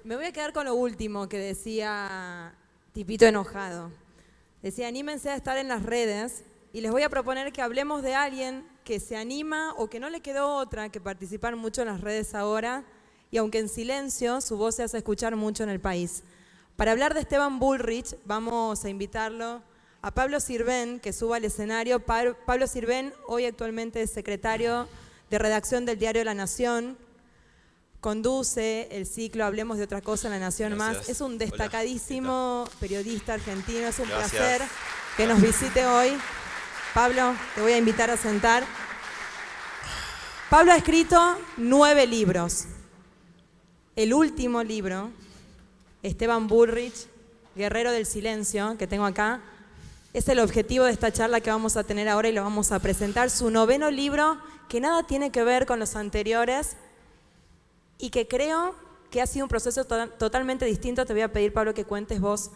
Me voy a quedar con lo último que decía Tipito Enojado. Decía, anímense a estar en las redes y les voy a proponer que hablemos de alguien que se anima o que no le quedó otra que participar mucho en las redes ahora y aunque en silencio, su voz se hace escuchar mucho en el país. Para hablar de Esteban Bullrich, vamos a invitarlo a Pablo Sirven, que suba al escenario. Pablo Sirven, hoy actualmente es secretario de redacción del diario La Nación, conduce el ciclo Hablemos de otra cosa en La Nación Más. Es un destacadísimo periodista argentino, es un placer que nos visite hoy. Pablo, te voy a invitar a sentar. Pablo ha escrito 9 libros. El último libro, Esteban Bullrich, Guerrero del Silencio, que tengo acá, es el objetivo de esta charla que vamos a tener ahora y lo vamos a presentar. Su 9º libro, que nada tiene que ver con los anteriores y que creo que ha sido un proceso totalmente distinto. Te voy a pedir, Pablo, que cuentes vos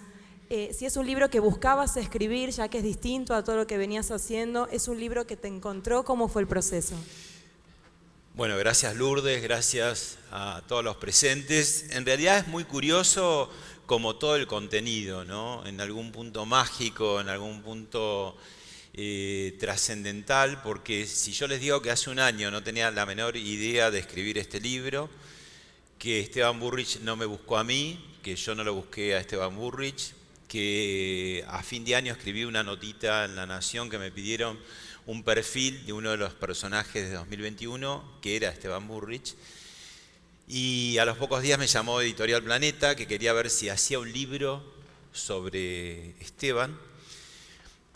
si es un libro que buscabas escribir, ya que es distinto a todo lo que venías haciendo. ¿Es un libro que te encontró? ¿Cómo fue el proceso? Bueno, gracias Lourdes, gracias a todos los presentes. En realidad es muy curioso como todo el contenido, ¿no? En algún punto mágico, en algún punto trascendental, porque si yo les digo que hace un año no tenía la menor idea de escribir este libro, que Esteban Bullrich no me buscó a mí, que yo no lo busqué a Esteban Bullrich, que a fin de año escribí una notita en La Nación que me pidieron un perfil de uno de los personajes de 2021, que era Esteban Bullrich, y a los pocos días me llamó Editorial Planeta, que quería ver si hacía un libro sobre Esteban,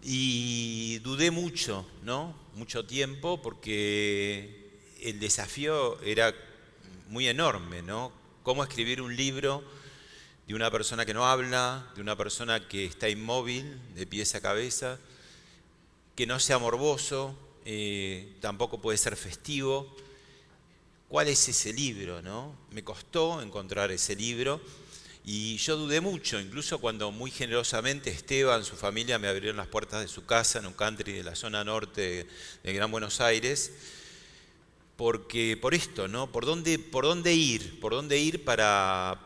y dudé mucho, ¿no? Mucho tiempo, porque el desafío era muy enorme, ¿no? Cómo escribir un libro de una persona que no habla, de una persona que está inmóvil, de pies a cabeza, que no sea morboso, tampoco puede ser festivo. ¿Cuál es ese libro, no? Me costó encontrar ese libro y yo dudé mucho, incluso cuando muy generosamente Esteban, su familia, me abrieron las puertas de su casa en un country de la zona norte de Gran Buenos Aires, porque por esto, ¿no? ¿Por dónde ir? ¿Por dónde ir para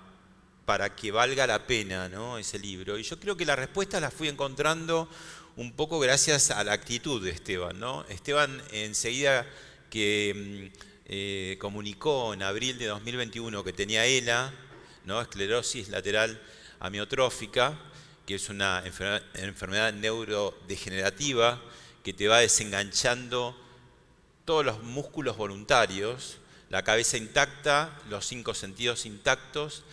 que valga la pena, ¿no? Ese libro? Y yo creo que las respuestas las fui encontrando un poco gracias a la actitud de Esteban, ¿no? Esteban enseguida que comunicó en abril de 2021 que tenía ELA, ¿no? Esclerosis lateral amiotrófica, que es una enfermedad neurodegenerativa que te va desenganchando todos los músculos voluntarios, la cabeza intacta, los 5 sentidos intactos,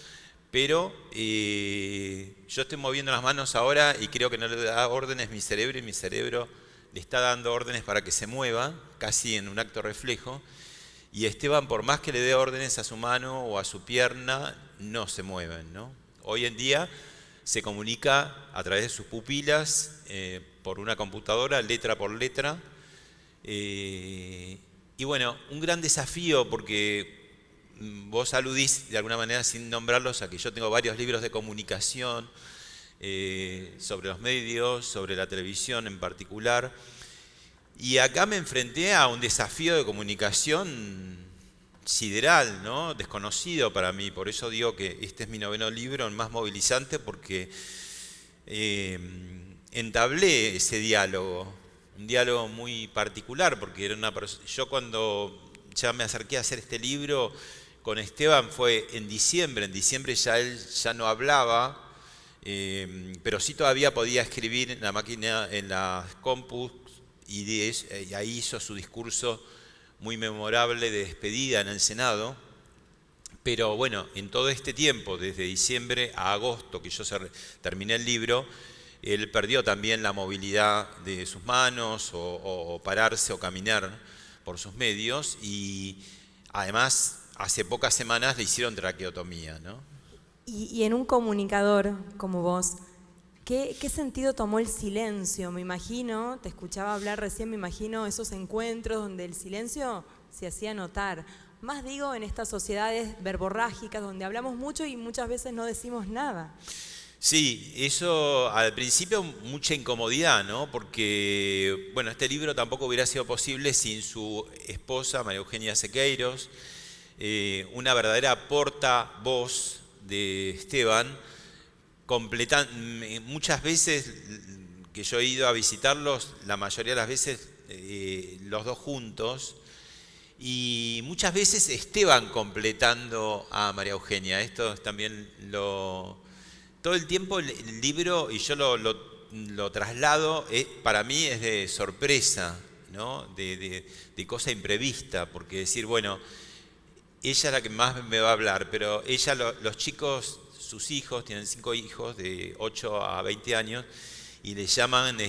pero yo estoy moviendo las manos ahora y creo que no le da órdenes mi cerebro y mi cerebro le está dando órdenes para que se mueva, casi en un acto reflejo. Y Esteban, por más que le dé órdenes a su mano o a su pierna, no se mueven, ¿no? Hoy en día se comunica a través de sus pupilas, por una computadora, letra por letra. Y bueno, un gran desafío porque vos aludís de alguna manera sin nombrarlos a que yo tengo varios libros de comunicación sobre los medios, sobre la televisión en particular. Y acá me enfrenté a un desafío de comunicación sideral, ¿no? Desconocido para mí. Por eso digo que este es mi 9º libro, el más movilizante, porque entablé ese diálogo, un diálogo muy particular, porque era yo cuando ya me acerqué a hacer este libro con Esteban fue en diciembre ya él ya no hablaba, pero sí todavía podía escribir en la máquina, en las compus, y ahí hizo su discurso muy memorable de despedida en el Senado. Pero bueno, en todo este tiempo, desde diciembre a agosto, que yo terminé el libro, él perdió también la movilidad de sus manos, o pararse o caminar por sus medios, y además hace pocas semanas le hicieron traqueotomía, ¿no? Y en un comunicador como vos, ¿qué sentido tomó el silencio? Me imagino, te escuchaba hablar recién, me imagino esos encuentros donde el silencio se hacía notar. Más digo en estas sociedades verborrágicas donde hablamos mucho y muchas veces no decimos nada. Sí, eso al principio mucha incomodidad, ¿no? Porque, bueno, este libro tampoco hubiera sido posible sin su esposa, María Eugenia Sequeiros, una verdadera portavoz de Esteban completan, muchas veces que yo he ido a visitarlos, la mayoría de las veces los dos juntos, y muchas veces Esteban completando a María Eugenia. Esto también todo el tiempo el libro, y yo lo traslado, para mí es de sorpresa, ¿no? de cosa imprevista, porque decir, bueno, ella es la que más me va a hablar, pero ella, los chicos, sus hijos, tienen 5 hijos de 8 a 20 años, y le llaman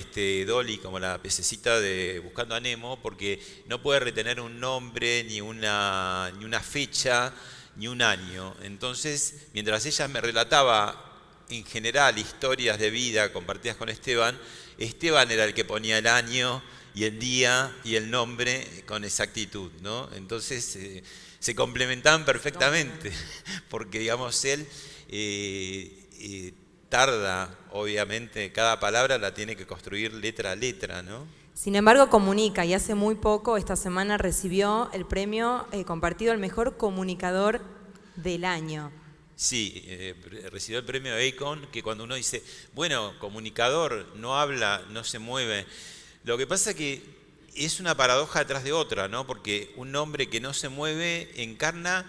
Dolly, como la pececita de Buscando a Nemo, porque no puede retener un nombre, ni una fecha, ni un año. Entonces, mientras ella me relataba en general historias de vida compartidas con Esteban, Esteban era el que ponía el año y el día y el nombre con exactitud, ¿no? Entonces se complementaban perfectamente, porque digamos él tarda, obviamente, cada palabra la tiene que construir letra a letra, ¿no? Sin embargo, comunica, y hace muy poco, esta semana, recibió el premio compartido al mejor comunicador del año. Sí, recibió el premio Acon, que cuando uno dice, bueno, comunicador, no habla, no se mueve. Lo que pasa es que es una paradoja detrás de otra, ¿no? Porque un hombre que no se mueve encarna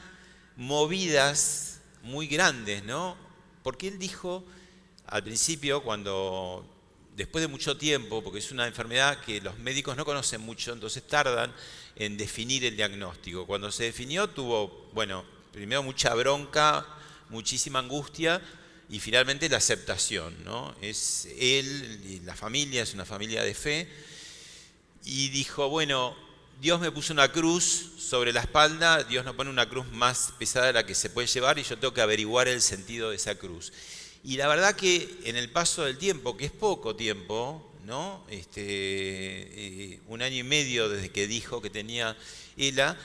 movidas muy grandes, ¿no? Porque él dijo al principio, después de mucho tiempo, porque es una enfermedad que los médicos no conocen mucho, entonces tardan en definir el diagnóstico. Cuando se definió tuvo, bueno, primero mucha bronca, muchísima angustia y finalmente la aceptación, ¿no? Es él y la familia, es una familia de fe, y dijo, bueno, Dios me puso una cruz sobre la espalda, Dios no pone una cruz más pesada de la que se puede llevar y yo tengo que averiguar el sentido de esa cruz. Y la verdad que en el paso del tiempo, que es poco tiempo, ¿no? 1 año y medio desde que dijo que tenía ELA,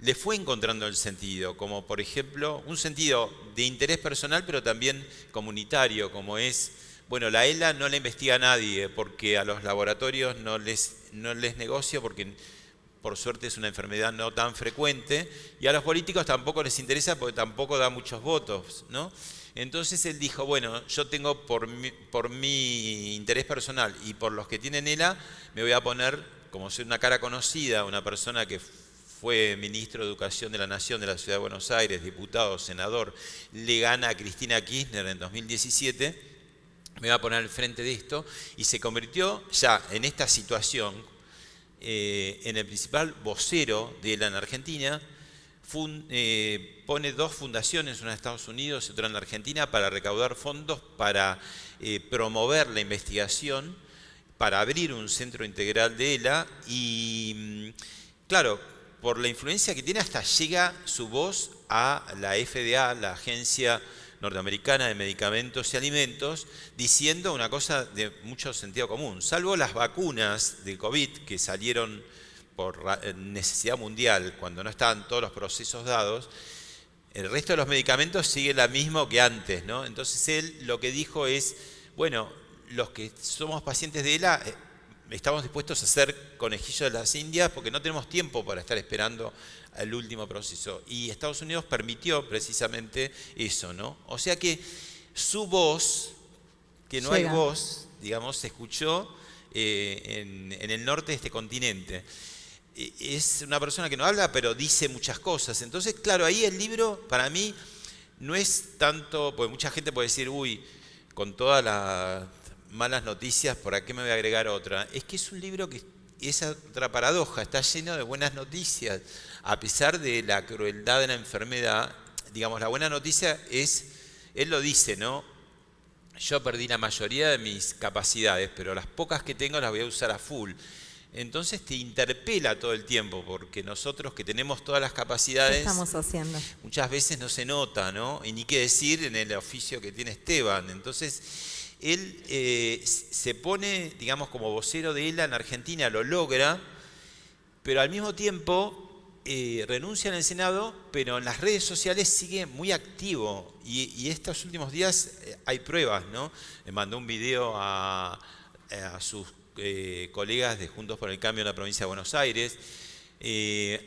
le fue encontrando el sentido, como por ejemplo un sentido de interés personal, pero también comunitario, como es, bueno, la ELA no la investiga nadie, porque a los laboratorios no les negocio, porque por suerte es una enfermedad no tan frecuente, y a los políticos tampoco les interesa porque tampoco da muchos votos, ¿no? Entonces él dijo, bueno, yo tengo por mi interés personal y por los que tienen ELA, me voy a poner, como soy una cara conocida, una persona que fue ministro de Educación de la Nación de la Ciudad de Buenos Aires, diputado, senador, le gana a Cristina Kirchner en 2017, me voy a poner al frente de esto, y se convirtió ya en esta situación en el principal vocero de ELA en Argentina. Pone 2 fundaciones, una en Estados Unidos y otra en la Argentina, para recaudar fondos para promover la investigación, para abrir un centro integral de ELA y, claro, por la influencia que tiene hasta llega su voz a la FDA, la Agencia Norteamericana de Medicamentos y Alimentos, diciendo una cosa de mucho sentido común. Salvo las vacunas de COVID que salieron por necesidad mundial, cuando no estaban todos los procesos dados, el resto de los medicamentos sigue lo mismo que antes, ¿no? Entonces él lo que dijo es, bueno, los que somos pacientes de ELA estamos dispuestos a ser conejillos de las Indias porque no tenemos tiempo para estar esperando el último proceso. Y Estados Unidos permitió precisamente eso, ¿no? O sea que su voz, que no hay voz, digamos, se escuchó en el norte de este continente. Es una persona que no habla, pero dice muchas cosas. Entonces, claro, ahí el libro para mí no es tanto, porque mucha gente puede decir, uy, con todas las malas noticias, ¿por qué me voy a agregar otra? Es que es un libro que es otra paradoja, está lleno de buenas noticias, a pesar de la crueldad de la enfermedad. Digamos, la buena noticia es, él lo dice, ¿no? Yo perdí la mayoría de mis capacidades, pero las pocas que tengo las voy a usar a full. Entonces te interpela todo el tiempo, porque nosotros que tenemos todas las capacidades, ¿qué estamos haciendo? Muchas veces no se nota, ¿no? Y ni qué decir en el oficio que tiene Esteban. Entonces, él se pone, digamos, como vocero de ELA en Argentina, lo logra, pero al mismo tiempo renuncia en el Senado, pero en las redes sociales sigue muy activo. Y estos últimos días hay pruebas, ¿no? Le mandó un video a sus colegas de Juntos por el Cambio en la provincia de Buenos Aires.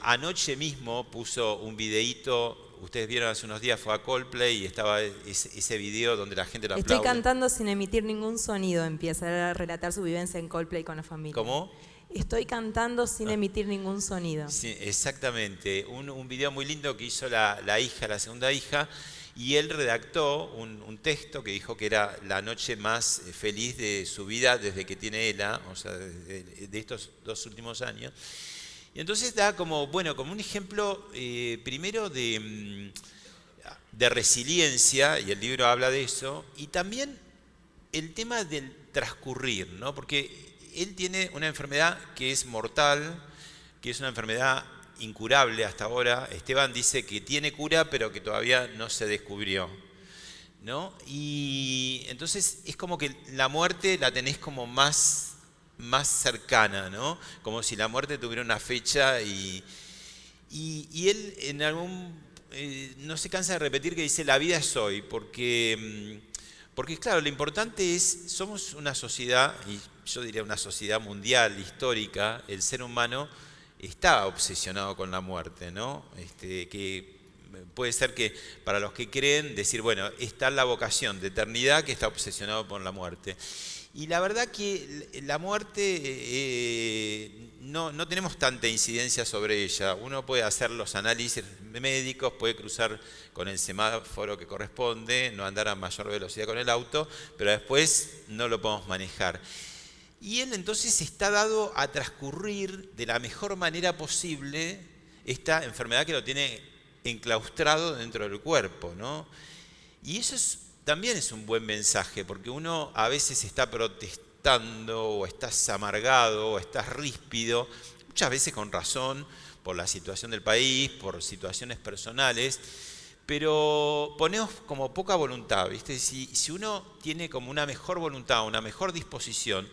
Anoche mismo puso un videíto ustedes vieron hace unos días, fue a Coldplay y estaba ese video donde la gente lo aplaude. Estoy cantando sin emitir ningún sonido, empieza a relatar su vivencia en Coldplay con la familia. ¿Cómo? Estoy cantando sin emitir ningún sonido. Sí, exactamente. Un video muy lindo que hizo la segunda hija, y él redactó un texto que dijo que era la noche más feliz de su vida desde que tiene Ela, o sea, de estos 2 últimos años. Y entonces da como un ejemplo, primero de resiliencia, y el libro habla de eso, y también el tema del transcurrir, ¿no? Porque él tiene una enfermedad que es mortal, que es una enfermedad incurable hasta ahora. Esteban dice que tiene cura, pero que todavía no se descubrió, ¿no? Y entonces es como que la muerte la tenés como más cercana, ¿no? Como si la muerte tuviera una fecha y él en no se cansa de repetir que dice la vida es hoy, porque claro, lo importante es, somos una sociedad, y yo diría una sociedad mundial, histórica, el ser humano está obsesionado con la muerte, ¿no? Que puede ser que para los que creen decir, bueno, está la vocación de eternidad que está obsesionado por la muerte. Y la verdad que la muerte no tenemos tanta incidencia sobre ella. Uno puede hacer los análisis médicos, puede cruzar con el semáforo que corresponde, no andar a mayor velocidad con el auto, pero después no lo podemos manejar. Y él entonces está dado a transcurrir de la mejor manera posible esta enfermedad que lo tiene enclaustrado dentro del cuerpo, ¿no? Y eso también es un buen mensaje, porque uno a veces está protestando, o estás amargado, o estás ríspido, muchas veces con razón, por la situación del país, por situaciones personales, pero ponemos como poca voluntad, ¿viste? Si uno tiene como una mejor voluntad, una mejor disposición,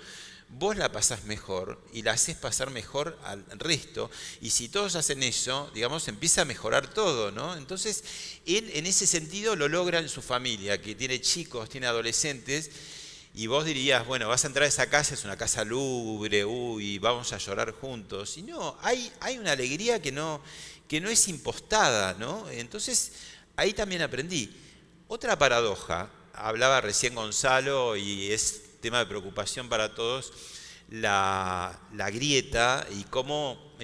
vos la pasás mejor y la haces pasar mejor al resto, y si todos hacen eso, digamos, empieza a mejorar todo, ¿no? Entonces, él en ese sentido lo logra en su familia, que tiene chicos, tiene adolescentes, y vos dirías, bueno, vas a entrar a esa casa, es una casa lúgubre, uy, vamos a llorar juntos. Y no, hay una alegría que no es impostada, ¿no? Entonces, ahí también aprendí. Otra paradoja, hablaba recién Gonzalo, y es tema de preocupación para todos, la grieta y cómo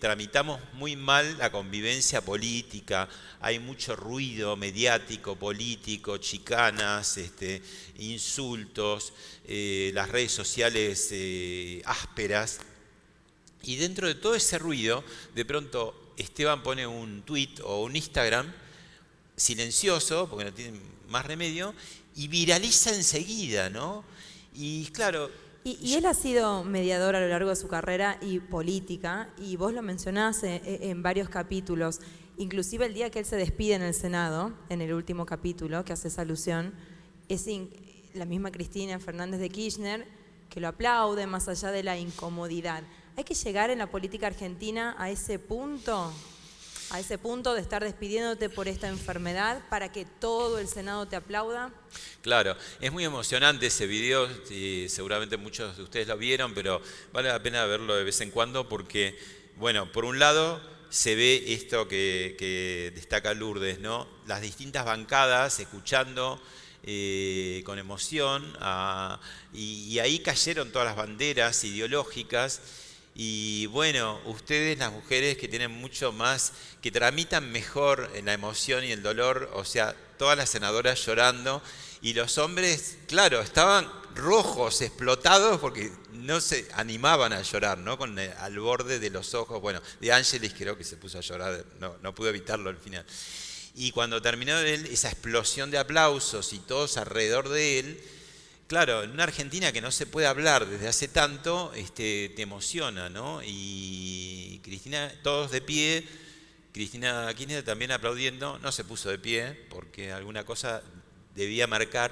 tramitamos muy mal la convivencia política. Hay mucho ruido mediático, político, chicanas, insultos, las redes sociales ásperas. Y dentro de todo ese ruido, de pronto Esteban pone un tweet o un Instagram silencioso, porque no tiene más remedio, y viraliza enseguida, ¿no? Y claro... Y él ha sido mediador a lo largo de su carrera y política, y vos lo mencionás en varios capítulos, inclusive el día que él se despide en el Senado, en el último capítulo, que haces alusión, es la misma Cristina Fernández de Kirchner, que lo aplaude más allá de la incomodidad. ¿Hay que llegar en la política argentina a ese punto de estar despidiéndote por esta enfermedad para que todo el Senado te aplauda? Claro, es muy emocionante ese video, y seguramente muchos de ustedes lo vieron, pero vale la pena verlo de vez en cuando porque, bueno, por un lado se ve esto que destaca Lourdes, ¿no? Las distintas bancadas escuchando con emoción, y ahí cayeron todas las banderas ideológicas. Y bueno, ustedes, las mujeres que tienen mucho más, que tramitan mejor la emoción y el dolor, o sea, todas las senadoras llorando, y los hombres, claro, estaban rojos, explotados, porque no se animaban a llorar, ¿no? Al borde de los ojos. Bueno, de Ángeles creo que se puso a llorar, no pudo evitarlo al final. Y cuando terminó esa explosión de aplausos y todos alrededor de él, claro, en una Argentina que no se puede hablar desde hace tanto, te emociona, ¿no? Y Cristina, todos de pie, Cristina Kirchner también aplaudiendo, no se puso de pie porque alguna cosa debía marcar,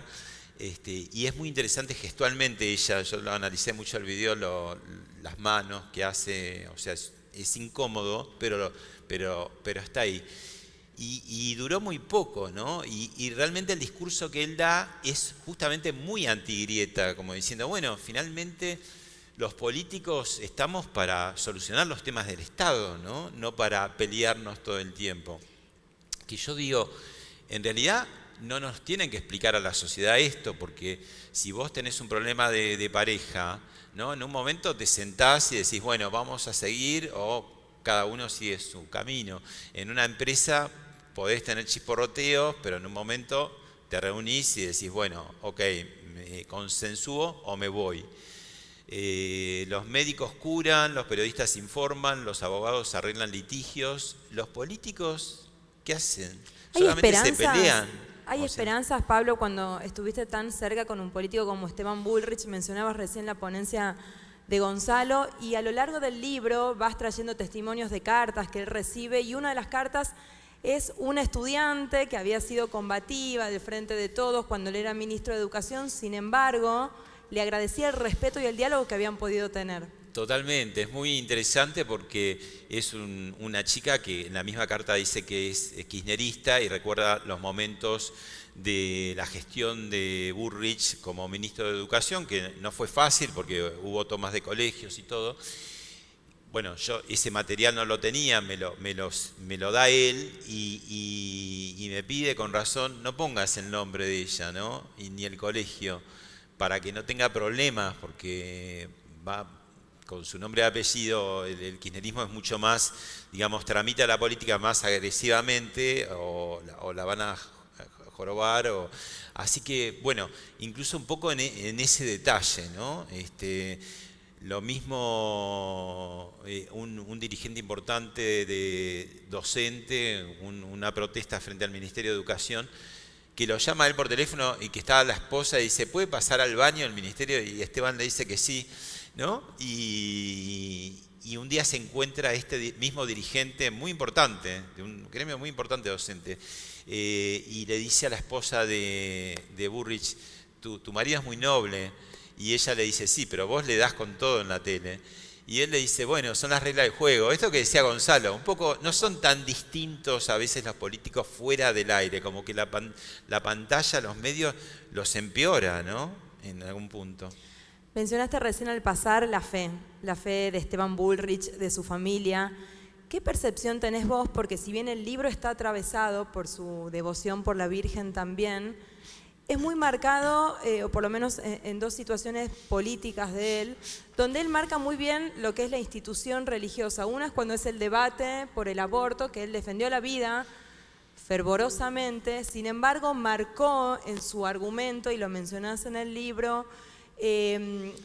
y es muy interesante gestualmente ella, yo lo analicé mucho el video, las manos que hace, o sea, es incómodo, pero está ahí. Y duró muy poco, ¿no? Y realmente el discurso que él da es justamente muy antigrieta, como diciendo, bueno, finalmente los políticos estamos para solucionar los temas del Estado, ¿no? No para pelearnos todo el tiempo. que yo digo, en realidad no nos tienen que explicar a la sociedad esto, porque si vos tenés un problema de pareja, ¿no? En un momento te sentás y decís, bueno, vamos a seguir, o cada uno sigue su camino. En una empresa podés tener chisporroteos, pero en un momento te reunís y decís, bueno, ok, me consensúo o me voy. Los médicos curan, los periodistas informan, los abogados arreglan litigios. ¿Los políticos qué hacen? Solamente se pelean. ¿Hay esperanzas, Pablo, cuando estuviste tan cerca con un político como Esteban Bullrich? Mencionabas recién la ponencia de Gonzalo, y a lo largo del libro vas trayendo testimonios de cartas que él recibe, y una de las cartas es una estudiante que había sido combativa del Frente de Todos cuando él era ministro de Educación, sin embargo, le agradecía el respeto y el diálogo que habían podido tener. Totalmente, es muy interesante porque es una chica que en la misma carta dice que es kirchnerista y recuerda los momentos de la gestión de Bullrich como ministro de Educación, que no fue fácil porque hubo tomas de colegios y todo. Bueno, yo ese material no lo tenía, me lo da él y me pide con razón, no pongas el nombre de ella, ¿no? Ni el colegio, para que no tenga problemas, porque va con su nombre y apellido, el kirchnerismo es mucho más, digamos, tramita la política más agresivamente o la van a jorobar. Así que, bueno, incluso un poco en ese detalle, ¿no? Lo mismo un dirigente importante docente, una protesta frente al Ministerio de Educación, que lo llama a él por teléfono y que está la esposa y dice, ¿puede pasar al baño del ministerio? Y Esteban le dice que sí, ¿no? Y un día se encuentra este mismo dirigente muy importante, de un gremio muy importante docente, y le dice a la esposa de Bullrich, tu marido es muy noble, y ella le dice, sí, pero vos le das con todo en la tele. Y él le dice, bueno, son las reglas del juego. Esto que decía Gonzalo, un poco, no son tan distintos a veces los políticos fuera del aire, como que la pantalla, los medios, los empeora, ¿no? En algún punto. Mencionaste recién al pasar la fe de Esteban Bullrich, de su familia. ¿Qué percepción tenés vos? Porque si bien el libro está atravesado por su devoción por la Virgen también, es muy marcado, o por lo menos en dos situaciones políticas de él, donde él marca muy bien lo que es la institución religiosa. Una es cuando es el debate por el aborto, que él defendió la vida fervorosamente, sin embargo marcó en su argumento, y lo mencionás en el libro,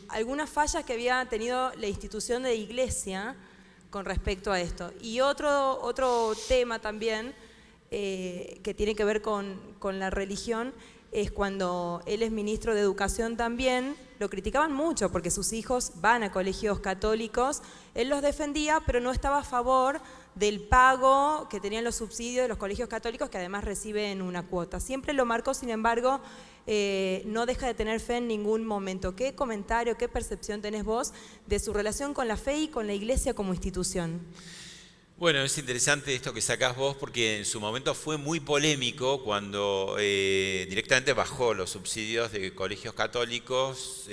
algunas fallas que había tenido la institución de iglesia con respecto a esto. Y otro tema también que tiene que ver con la religión es cuando él es ministro de Educación también, lo criticaban mucho porque sus hijos van a colegios católicos, él los defendía, pero no estaba a favor del pago que tenían los subsidios de los colegios católicos, que además reciben una cuota. Siempre lo marcó, sin embargo, no deja de tener fe en ningún momento. ¿Qué comentario, qué percepción tenés vos de su relación con la fe y con la iglesia como institución? Bueno, es interesante esto que sacás vos porque en su momento fue muy polémico cuando directamente bajó los subsidios de colegios católicos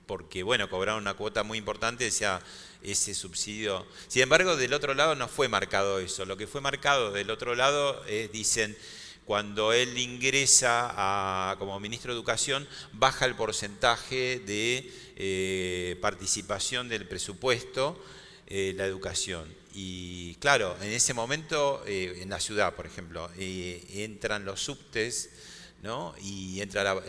porque, bueno, cobraron una cuota muy importante, decía ese subsidio. Sin embargo, del otro lado no fue marcado eso. Lo que fue marcado del otro lado dicen, cuando él ingresa como ministro de Educación, baja el porcentaje de participación del presupuesto la educación. Y claro, en ese momento, en la ciudad, por ejemplo, entran los subtes, ¿no? Y entra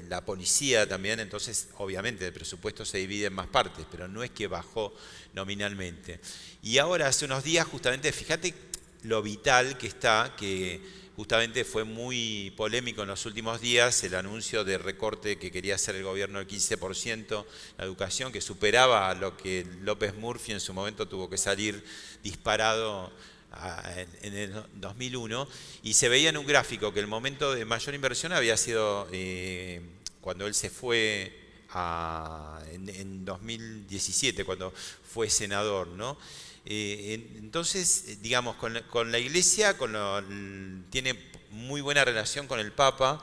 la policía también, entonces obviamente el presupuesto se divide en más partes, pero no es que bajó nominalmente. Y ahora, hace unos días, justamente, fíjate lo vital que está, que justamente fue muy polémico en los últimos días el anuncio de recorte que quería hacer el gobierno del 15% la educación, que superaba a lo que López Murphy en su momento tuvo que salir disparado en el 2001, y se veía en un gráfico que el momento de mayor inversión había sido cuando él se fue en 2017, cuando fue senador, ¿no? Entonces, digamos, con la iglesia tiene muy buena relación con el Papa,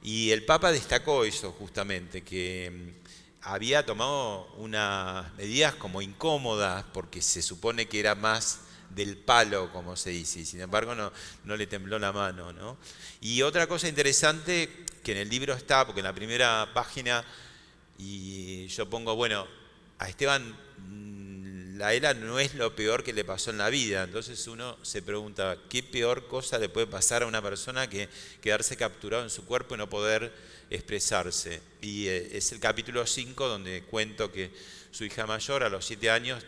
y el Papa destacó eso justamente, que había tomado unas medidas como incómodas porque se supone que era más del palo, como se dice, y sin embargo no le tembló la mano, ¿no? Y otra cosa interesante que en el libro está, porque en la primera página, y yo pongo, bueno, a Esteban la ELA no es lo peor que le pasó en la vida, entonces uno se pregunta, ¿qué peor cosa le puede pasar a una persona que quedarse capturado en su cuerpo y no poder expresarse? Y es el capítulo 5 donde cuento que su hija mayor a los 7 años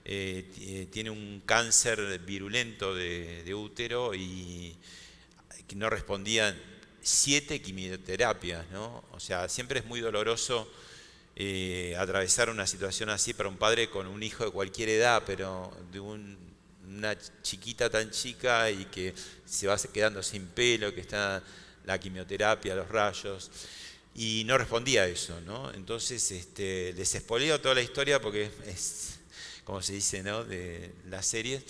tiene un cáncer virulento de útero y que no respondían 7 quimioterapias, ¿no? O sea, siempre es muy doloroso atravesar una situación así para un padre con un hijo de cualquier edad, pero de una chiquita tan chica y que se va quedando sin pelo, que está la quimioterapia, los rayos, y no respondía a eso, ¿no? Entonces les spoileo toda la historia porque es como se dice, ¿no?, de las series,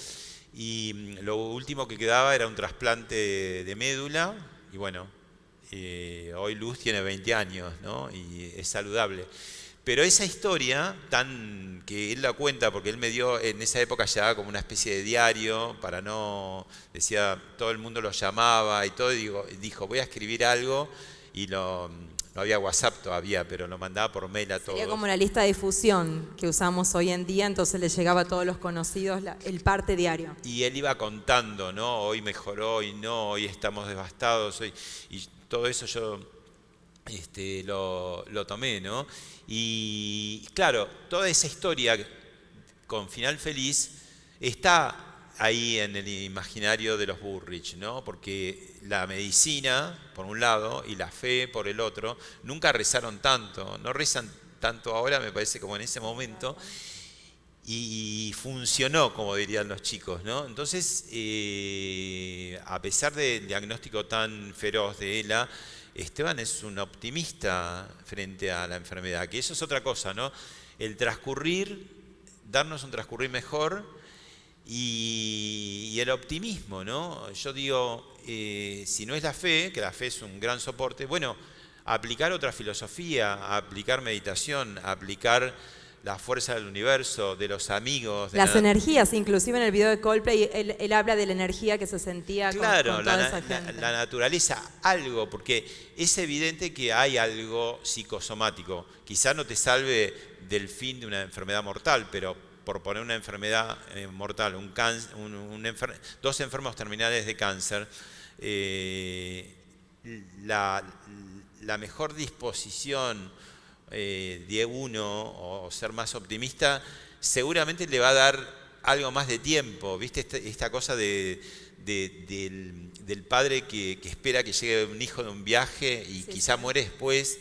y lo último que quedaba era un trasplante de médula, y bueno, hoy Luz tiene 20 años, ¿no?, y es saludable. Pero esa historia, que él la cuenta, porque él me dio, en esa época ya como una especie de diario, para no, decía, todo el mundo lo llamaba y todo, y dijo, voy a escribir algo, y no había WhatsApp todavía, pero lo mandaba por mail a todos. Sería como la lista de difusión que usamos hoy en día, entonces le llegaba a todos los conocidos el parte diario. Y él iba contando, ¿no? Hoy mejoró, hoy no, hoy estamos devastados, y todo eso yo lo tomé, ¿no? Y claro, toda esa historia con final feliz está ahí en el imaginario de los Bullrich, ¿no? Porque la medicina, por un lado, y la fe, por el otro, nunca rezaron tanto, no rezan tanto ahora, me parece, como en ese momento, y funcionó, como dirían los chicos, ¿no? Entonces, a pesar del diagnóstico tan feroz de ELA, Esteban es un optimista frente a la enfermedad, que eso es otra cosa, ¿no? El transcurrir, darnos un transcurrir mejor y el optimismo, ¿no? Yo digo, si no es la fe, que la fe es un gran soporte, bueno, aplicar otra filosofía, aplicar meditación, aplicar la fuerza del universo, de los amigos. Las energías, inclusive en el video de Coldplay, él habla de la energía que se sentía con toda esa gente. La naturaleza, algo, porque es evidente que hay algo psicosomático. Quizá no te salve del fin de una enfermedad mortal, pero por poner una enfermedad mortal, dos enfermos terminales de cáncer, la mejor disposición de uno o ser más optimista seguramente le va a dar algo más de tiempo, ¿viste? Esta cosa del padre que espera que llegue un hijo de un viaje y quizá muere después.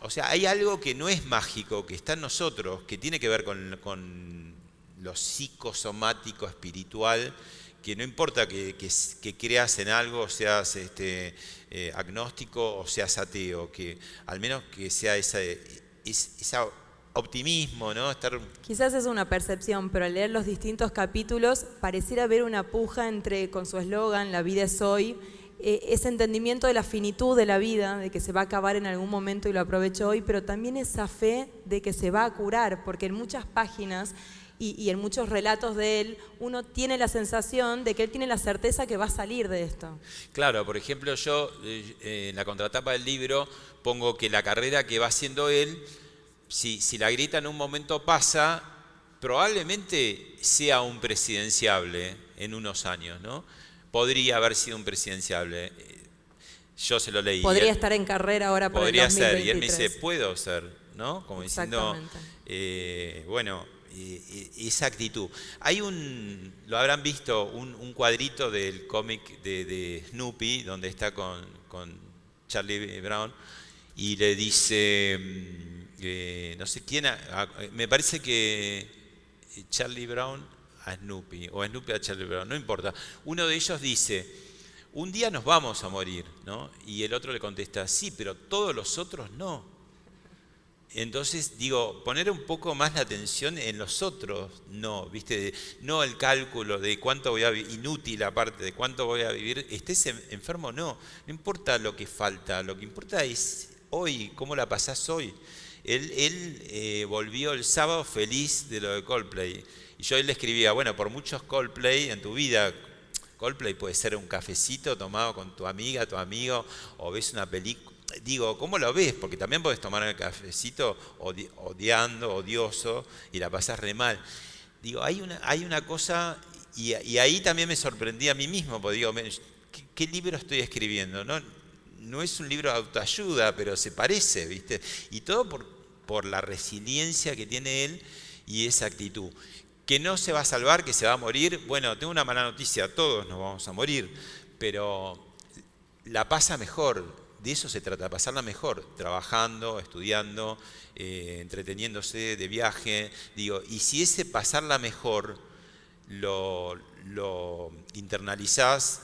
O sea, hay algo que no es mágico, que está en nosotros, que tiene que ver con lo psicosomático, espiritual, que no importa que creas en algo, seas agnóstico o seas ateo, que al menos que sea ese optimismo, ¿no? Quizás es una percepción, pero al leer los distintos capítulos pareciera haber una puja entre, con su eslogan, la vida es hoy, ese entendimiento de la finitud de la vida, de que se va a acabar en algún momento y lo aprovecho hoy, pero también esa fe de que se va a curar, porque en muchas páginas y en muchos relatos de él, uno tiene la sensación de que él tiene la certeza que va a salir de esto. Claro, por ejemplo, yo en la contratapa del libro pongo que la carrera que va haciendo él, si la grita en un momento pasa, probablemente sea un presidenciable en unos años, ¿no? Podría haber sido un presidenciable. Yo se lo leí. Podría estar en carrera ahora por el 2023. Podría ser, y él me dice, puedo ser, ¿no? Como diciendo, bueno, esa actitud. Hay lo habrán visto, un cuadrito del cómic de Snoopy, donde está con Charlie Brown, y le dice, no sé quién, me parece que Charlie Brown a Snoopy, o Snoopy a Charlie Brown, no importa. Uno de ellos dice, un día nos vamos a morir, ¿no? Y el otro le contesta, sí, pero todos los otros no. Entonces, digo, poner un poco más la atención en los otros, no, ¿viste? No el cálculo de cuánto voy a vivir, inútil aparte de cuánto voy a vivir, estés enfermo, no importa lo que falta, lo que importa es hoy, cómo la pasás hoy. Él volvió el sábado feliz de lo de Coldplay. Y yo le escribía, bueno, por muchos Coldplay en tu vida, Coldplay puede ser un cafecito tomado con tu amiga, tu amigo, o ves una película. Digo, ¿cómo lo ves? Porque también podés tomar el cafecito odiando, odioso, y la pasás re mal. Digo, hay una cosa, y ahí también me sorprendí a mí mismo, porque digo, ¿qué libro estoy escribiendo? No es un libro de autoayuda, pero se parece, ¿viste? Y todo por la resiliencia que tiene él y esa actitud. Que no se va a salvar, que se va a morir. Bueno, tengo una mala noticia, todos nos vamos a morir, pero la pasa mejor. De eso se trata, pasarla mejor, trabajando, estudiando, entreteniéndose, de viaje. Digo, y si ese pasarla mejor lo internalizás,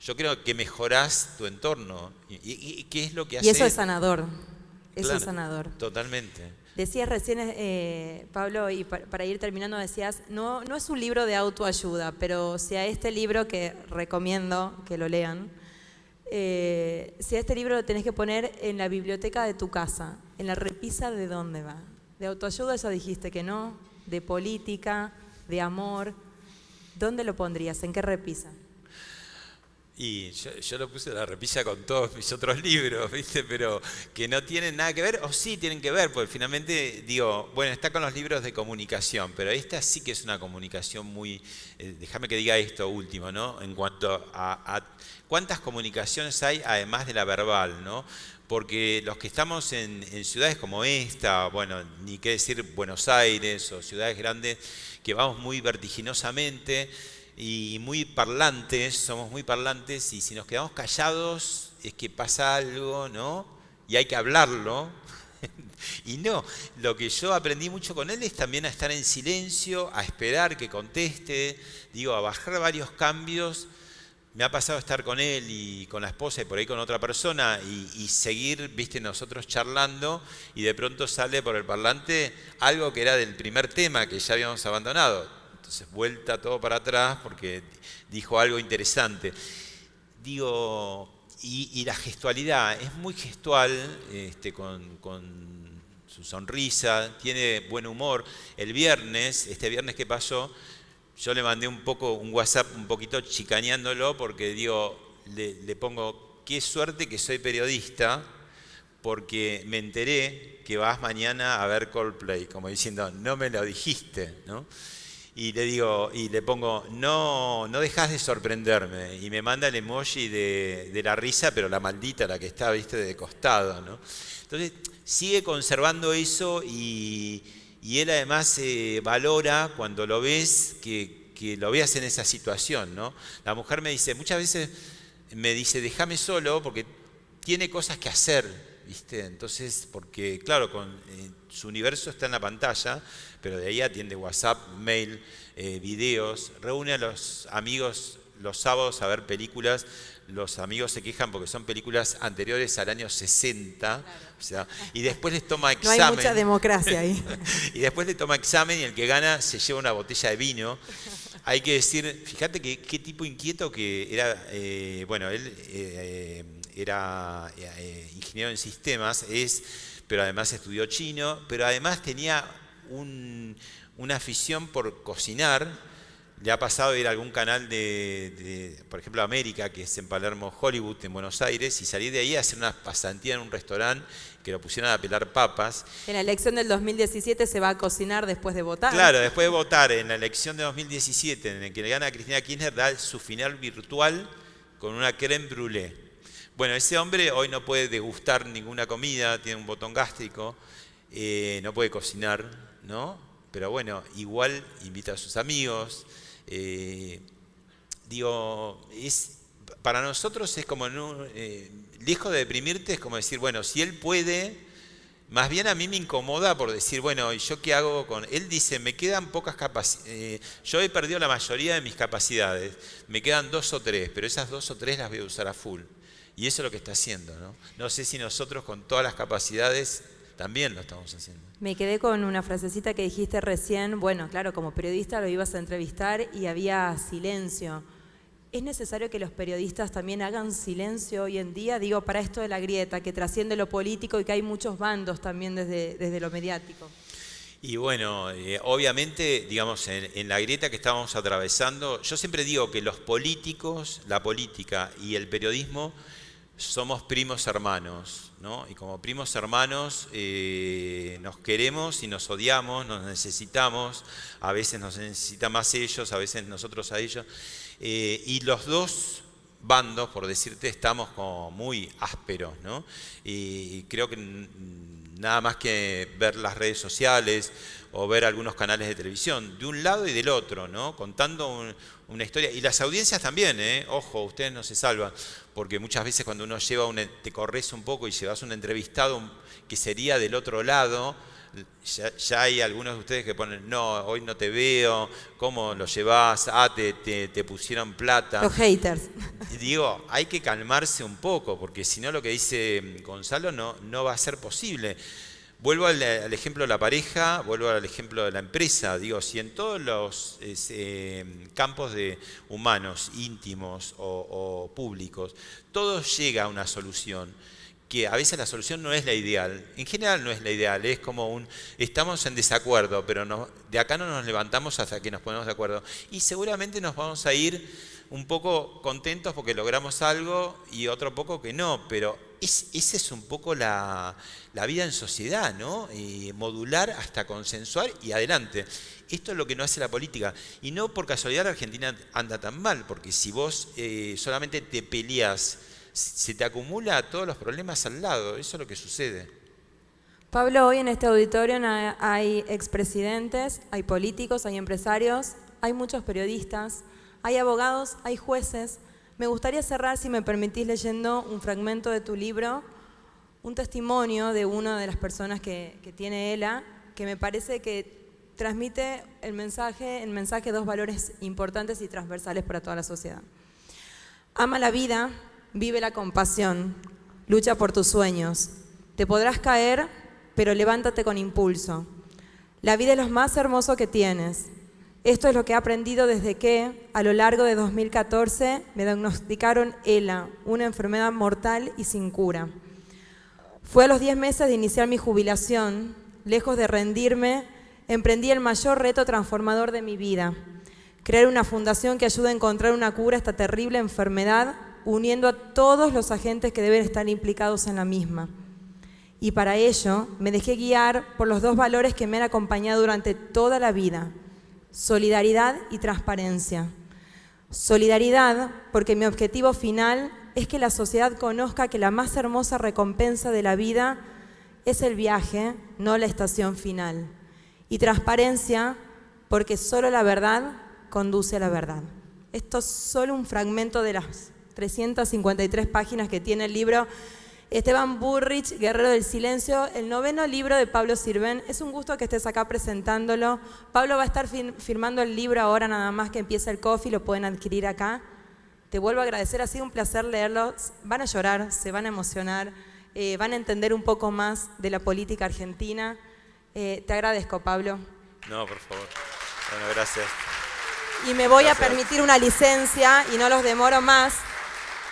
yo creo que mejorás tu entorno. ¿Y qué es lo que hace? Y eso es sanador. Eso Claro, es sanador. totalmente. Decías recién, Pablo, y para ir terminando decías, no es un libro de autoayuda, pero si a este libro, que recomiendo que lo lean, si a este libro lo tenés que poner en la biblioteca de tu casa, en la repisa de dónde va. De autoayuda ya dijiste que no, de política, de amor. ¿Dónde lo pondrías? ¿En qué repisa? Y yo lo puse en la repisa con todos mis otros libros, ¿viste? Pero que no tienen nada que ver, o sí tienen que ver, porque finalmente digo, bueno, está con los libros de comunicación, pero esta sí que es una comunicación muy, déjame que diga esto último, ¿no? En cuanto a cuántas comunicaciones hay además de la verbal, ¿no? Porque los que estamos en ciudades como esta, bueno, ni qué decir Buenos Aires o ciudades grandes, que vamos muy vertiginosamente, y muy parlantes, somos muy parlantes, y si nos quedamos callados es que pasa algo, ¿no? Y hay que hablarlo. Y no, lo que yo aprendí mucho con él es también a estar en silencio, a esperar que conteste, digo, a bajar varios cambios. Me ha pasado estar con él y con la esposa y por ahí con otra persona y seguir, viste, nosotros charlando, y de pronto sale por el parlante algo que era del primer tema que ya habíamos abandonado. Entonces vuelta todo para atrás porque dijo algo interesante. Digo, y la gestualidad, es muy gestual, con su sonrisa, tiene buen humor. El viernes, este viernes que pasó, yo le mandé un WhatsApp un poquito chicaneándolo porque digo, le pongo, qué suerte que soy periodista, porque me enteré que vas mañana a ver Coldplay, como diciendo, no me lo dijiste, ¿no? Y le digo, y le pongo, no dejas de sorprenderme. Y me manda el emoji de la risa, pero la maldita, la que está, viste, de costado, ¿no? Entonces, sigue conservando eso y él además valora cuando lo ves, que lo veas en esa situación, ¿no? La mujer me dice, muchas veces me dice, déjame solo porque tiene cosas que hacer, ¿viste? Entonces, porque claro, su universo está en la pantalla, pero de ahí atiende WhatsApp, mail, videos, reúne a los amigos los sábados a ver películas. Los amigos se quejan porque son películas anteriores al año 60, claro. O sea, y después les toma examen. No hay mucha democracia ahí. Y después le toma examen y el que gana se lleva una botella de vino. Hay que decir, fíjate qué tipo inquieto que era, bueno, él era ingeniero en sistemas, pero además estudió chino, pero además tenía una afición por cocinar. Le ha pasado a ir a algún canal por ejemplo, América, que es en Palermo, Hollywood, en Buenos Aires, y salir de ahí a hacer una pasantía en un restaurante que lo pusieron a pelar papas. En la elección del 2017 se va a cocinar después de votar. Claro, después de votar en la elección de 2017, en el que le gana a Cristina Kirchner, da su final virtual con una crème brûlée. Bueno, ese hombre hoy no puede degustar ninguna comida, tiene un botón gástrico, no puede cocinar, ¿no? Pero bueno, igual invita a sus amigos. Para nosotros es como, lejos de deprimirte, es como decir, bueno, si él puede, más bien a mí me incomoda por decir, bueno, ¿y yo qué hago con...? Él dice, me quedan pocas capacidades, yo he perdido la mayoría de mis capacidades, me quedan 2 o 3, pero esas 2 o 3 las voy a usar a full. Y eso es lo que está haciendo, ¿no? No sé si nosotros con todas las capacidades también lo estamos haciendo. Me quedé con una frasecita que dijiste recién. Bueno, claro, como periodista lo ibas a entrevistar y había silencio. ¿Es necesario que los periodistas también hagan silencio hoy en día? Digo, para esto de la grieta, que trasciende lo político y que hay muchos bandos también desde lo mediático. Y bueno, obviamente, digamos, en la grieta que estamos atravesando, yo siempre digo que los políticos, la política y el periodismo somos primos hermanos, ¿no? Y como primos hermanos nos queremos y nos odiamos, nos necesitamos, a veces nos necesitan más ellos, a veces nosotros a ellos. Y los dos bandos, por decirte, estamos como muy ásperos, ¿no? Y creo que nada más que ver las redes sociales o ver algunos canales de televisión, de un lado y del otro, ¿no? Contando una historia. Y las audiencias también, ojo, ustedes no se salvan, porque muchas veces cuando uno te corres un poco y llevas un entrevistado que sería del otro lado, ya hay algunos de ustedes que ponen, no, hoy no te veo, ¿cómo lo llevas? Ah, te pusieron plata. Los haters. Digo, hay que calmarse un poco, porque si no lo que dice Gonzalo no va a ser posible. Vuelvo al ejemplo de la pareja, vuelvo al ejemplo de la empresa. Digo, si en todos los campos de humanos, íntimos o públicos, todo llega a una solución, que a veces la solución no es la ideal, en general no es la ideal, es como estamos en desacuerdo, pero de acá no nos levantamos hasta que nos ponemos de acuerdo. Y seguramente nos vamos a ir un poco contentos porque logramos algo y otro poco que no, pero esa es un poco la vida en sociedad, ¿no? Modular hasta consensuar y adelante. Esto es lo que no hace la política. Y no por casualidad la Argentina anda tan mal, porque si vos solamente te peleás, se te acumula todos los problemas al lado, eso es lo que sucede. Pablo, hoy en este auditorio hay expresidentes, hay políticos, hay empresarios, hay muchos periodistas, hay abogados, hay jueces. Me gustaría cerrar, si me permitís, leyendo un fragmento de tu libro, un testimonio de una de las personas que tiene ELA, que me parece que transmite el mensaje de dos valores importantes y transversales para toda la sociedad. Ama la vida, vive la compasión, lucha por tus sueños. Te podrás caer, pero levántate con impulso. La vida es lo más hermoso que tienes. Esto es lo que he aprendido desde que, a lo largo de 2014, me diagnosticaron ELA, una enfermedad mortal y sin cura. Fue a los 10 meses de iniciar mi jubilación, lejos de rendirme, emprendí el mayor reto transformador de mi vida: crear una fundación que ayude a encontrar una cura a esta terrible enfermedad, uniendo a todos los agentes que deben estar implicados en la misma. Y para ello me dejé guiar por los dos valores que me han acompañado durante toda la vida: solidaridad y transparencia. Solidaridad porque mi objetivo final es que la sociedad conozca que la más hermosa recompensa de la vida es el viaje, no la estación final. Y transparencia porque solo la verdad conduce a la verdad. Esto es solo un fragmento de las 353 páginas que tiene el libro Esteban Burrich, Guerrero del Silencio, el 9º libro de Pablo Sirven. Es un gusto que estés acá presentándolo. Pablo va a estar firmando el libro ahora, nada más que empieza el coffee, lo pueden adquirir acá. Te vuelvo a agradecer, ha sido un placer leerlo. Van a llorar, se van a emocionar, van a entender un poco más de la política argentina. Te agradezco, Pablo. No, por favor. Bueno, gracias. Y me voy a permitir una licencia y no los demoro más.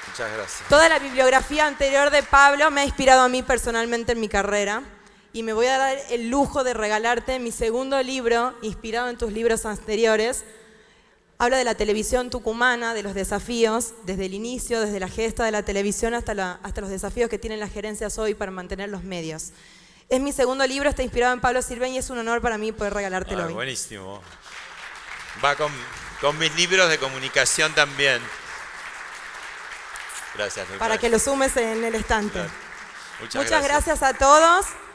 Muchas gracias. Toda la bibliografía anterior de Pablo me ha inspirado a mí personalmente en mi carrera y me voy a dar el lujo de regalarte mi segundo libro, inspirado en tus libros anteriores. Habla de la televisión tucumana, de los desafíos, desde el inicio, desde la gesta de la televisión hasta los desafíos que tienen las gerencias hoy para mantener los medios. Es mi segundo libro, está inspirado en Pablo Sirven y es un honor para mí poder regalártelo hoy. Buenísimo. Va con mis libros de comunicación también. Gracias. Para que lo sumes en el estante. Muchas gracias a todos.